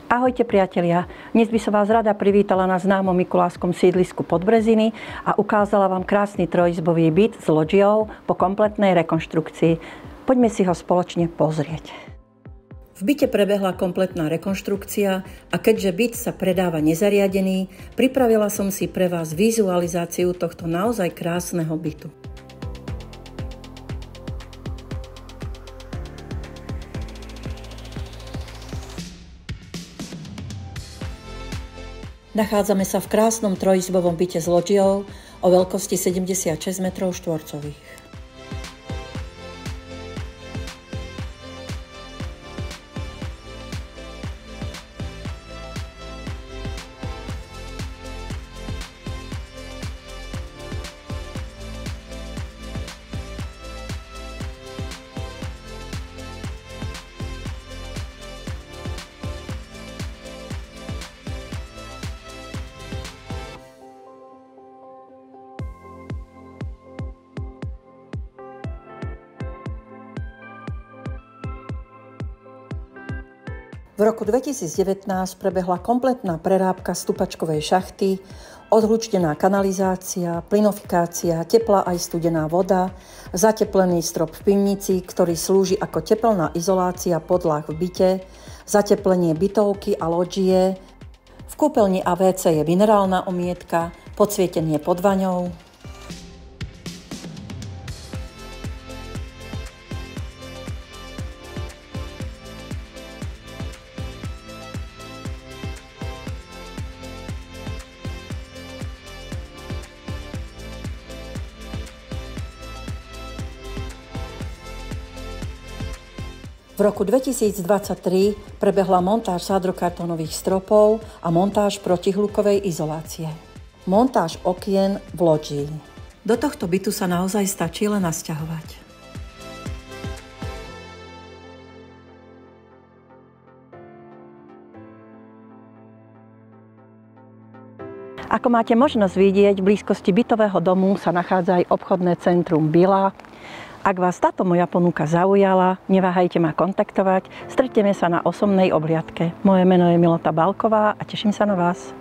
Ahojte priatelia, dnes by som vás rada privítala na známom mikulášskom sídlisku Podbreziny a ukázala vám krásny trojizbový byt s lodžiou po kompletnej rekonštrukcii. Poďme si ho spoločne pozrieť. V byte prebehla kompletná rekonštrukcia a keďže byt sa predáva nezariadený, pripravila som si pre vás vizualizáciu tohto naozaj krásneho bytu. Nachádzame sa v krásnom trojizbovom byte s lodžiou o veľkosti 76 m². V roku 2019 prebehla kompletná prerábka stupačkovej šachty, odhlučnená kanalizácia, plynofikácia, teplá aj studená voda, zateplený strop v pivnici, ktorý slúži ako tepelná izolácia podlah v byte, zateplenie bytovky a lodžie, v kúpeľni a WC je minerálna omietka, podsvietenie pod vaňou. V roku 2023 prebehla montáž sádrokartónových stropov a montáž protihlukovej izolácie. Montáž okien v lodžii. Do tohto bytu sa naozaj stačí len nasťahovať. Ako máte možnosť vidieť, v blízkosti bytového domu sa nachádza aj obchodné centrum Bila. Ak vás táto moja ponuka zaujala, neváhajte ma kontaktovať. Stretneme sa na osobnej obhliadke. Moje meno je Milota Balková a teším sa na vás.